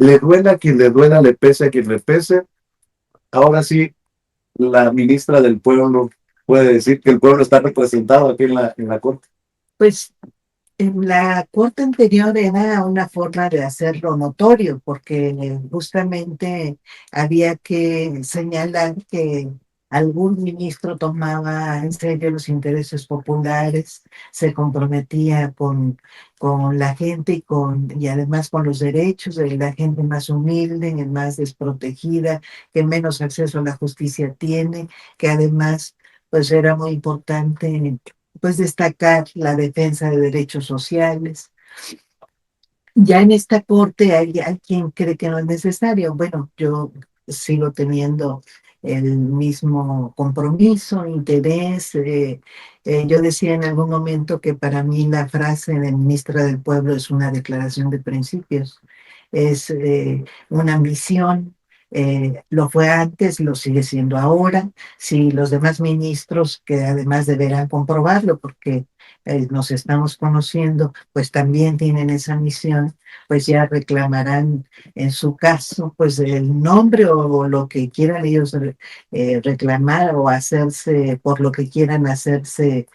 le duela a quien le duela, le pese a quien le pese. Ahora sí, la ministra del pueblo puede decir que el pueblo está representado aquí en la Corte. Pues en la corte anterior era una forma de hacerlo notorio, porque justamente había que señalar que algún ministro tomaba en serio los intereses populares, se comprometía con la gente y además con los derechos de la gente más humilde, más desprotegida, que menos acceso a la justicia tiene, que además pues era muy importante pues destacar la defensa de derechos sociales. Ya en esta corte hay quien cree que no es necesario. Bueno, yo sigo teniendo el mismo compromiso, interés. Yo decía en algún momento que para mí la frase de ministra del Pueblo es una declaración de principios, es una misión. Lo fue antes, lo sigue siendo ahora. Si los demás ministros, que además deberán comprobarlo porque nos estamos conociendo, pues también tienen esa misión, pues ya reclamarán en su caso, pues el nombre o lo que quieran ellos reclamar o hacerse, por lo que quieran hacerse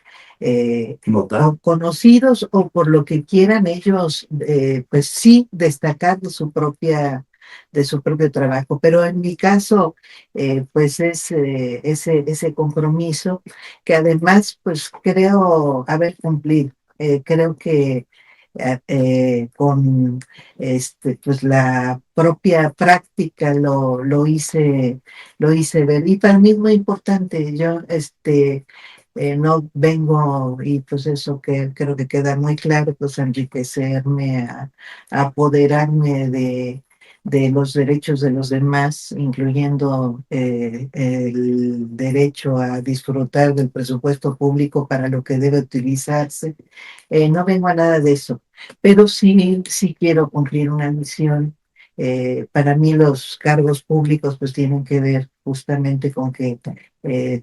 o conocidos o por lo que quieran ellos, pues sí, destacar de su propio trabajo. Pero en mi caso, pues es ese compromiso que además, pues creo haber cumplido. Creo que con pues la propia práctica lo hice ver. Y para mí es muy importante, yo no vengo, y pues eso que creo que queda muy claro, pues a enriquecerme, a apoderarme de los derechos de los demás, incluyendo el derecho a disfrutar del presupuesto público para lo que debe utilizarse. No vengo a nada de eso, pero sí quiero cumplir una misión. Para mí los cargos públicos pues tienen que ver justamente con que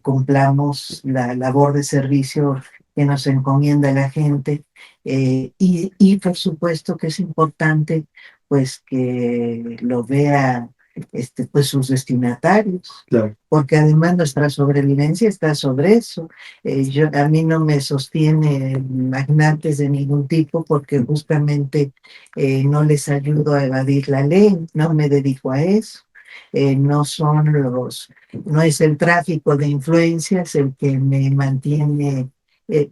cumplamos la labor de servicio que nos encomienda la gente, y por supuesto que es importante pues que lo vea pues sus destinatarios, Claro. porque además nuestra sobrevivencia está sobre eso. A mí no me sostiene magnates de ningún tipo porque justamente no les ayudo a evadir la ley, no me dedico a eso. No son no es el tráfico de influencias el que me mantiene,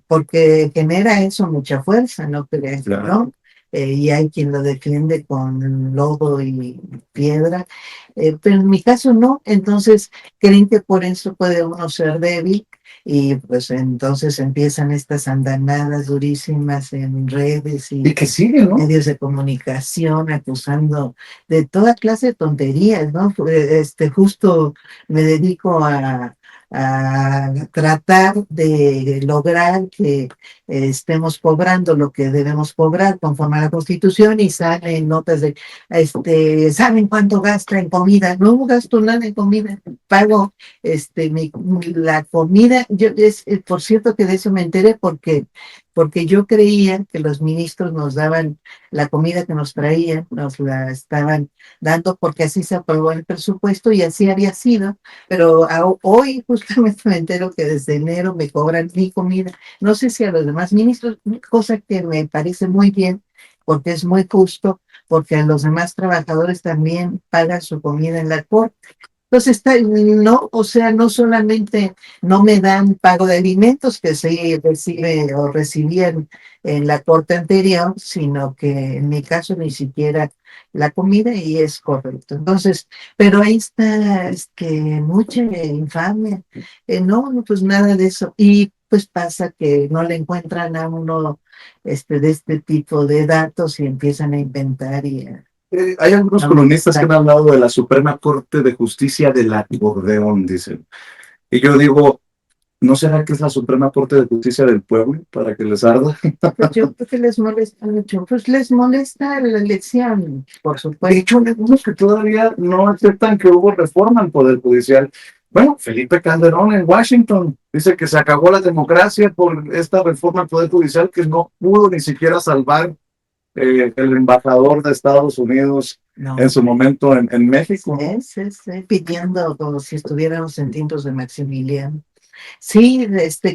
porque genera eso mucha fuerza, ¿no crees? Claro. ¿No? Y hay quien lo defiende con lodo y piedra, pero en mi caso no. Entonces creen que por eso puede uno ser débil y pues entonces empiezan estas andanadas durísimas en redes Y y que sigue, ¿no? medios de comunicación acusando de toda clase de tonterías, ¿no? Justo me dedico a tratar de lograr que estemos cobrando lo que debemos cobrar conforme a la Constitución, y salen notas de, ¿saben cuánto gasta en comida? No gasto nada en comida, pago la comida. Por cierto que de eso me enteré porque yo creía que los ministros nos daban la comida que nos traían, nos la estaban dando porque así se aprobó el presupuesto y así había sido, pero hoy justamente me entero que desde enero me cobran mi comida. No sé si a los demás ministros, cosa que me parece muy bien, porque es muy justo, porque a los demás trabajadores también pagan su comida en la corte. Entonces, no, o sea, no solamente no me dan pago de alimentos que se recibe o recibían en la corte anterior, sino que en mi caso ni siquiera la comida, y es correcto. Entonces, pero ahí está mucha infamia. No, no, pues nada de eso. Y pues pasa que no le encuentran a uno de este tipo de datos y empiezan a inventar y Hay algunos columnistas que han hablado de la Suprema Corte de Justicia del acordeón, dicen. Y yo digo, ¿no será que es la Suprema Corte de Justicia del pueblo para que les arda? Pues yo creo que les molesta mucho. Pues les molesta la elección, por De supuesto. hecho, hay algunos que todavía no aceptan que hubo reforma al Poder Judicial. Bueno, Felipe Calderón en Washington dice que se acabó la democracia por esta reforma al Poder Judicial que no pudo ni siquiera salvar el embajador de Estados Unidos No, en su momento en México, ¿no? pidiendo como si estuviéramos en tiempos de Maximiliano. Sí,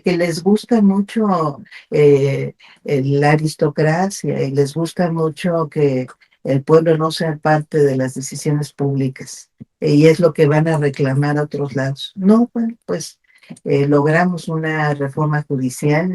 que les gusta mucho la aristocracia y les gusta mucho que el pueblo no sea parte de las decisiones públicas. Y es lo que van a reclamar a otros lados. No, bueno, pues logramos una reforma judicial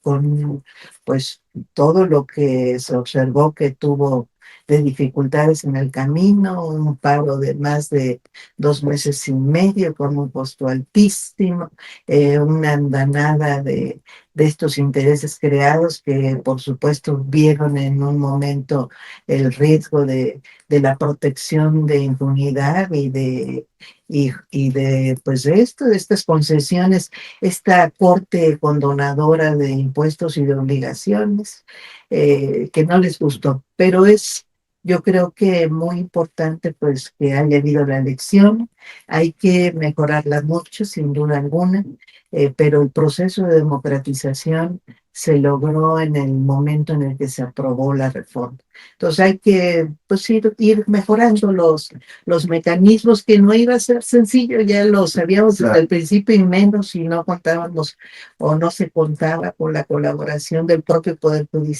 con pues todo lo que se observó que tuvo de dificultades en el camino, un paro de más de 2 meses y medio con un costo altísimo, una andanada de estos intereses creados que por supuesto vieron en un momento el riesgo de la protección de impunidad y de pues esto, de estas concesiones, esta corte condonadora de impuestos y de obligaciones que no les gustó, pero es yo creo que muy importante pues que haya habido la elección, hay que mejorarla mucho sin duda alguna, pero el proceso de democratización se logró en el momento en el que se aprobó la reforma. Entonces hay que pues, ir mejorando los mecanismos, que no iba a ser sencillo, ya lo sabíamos desde el principio, y menos si no contábamos o no se contaba con la colaboración del propio Poder Judicial.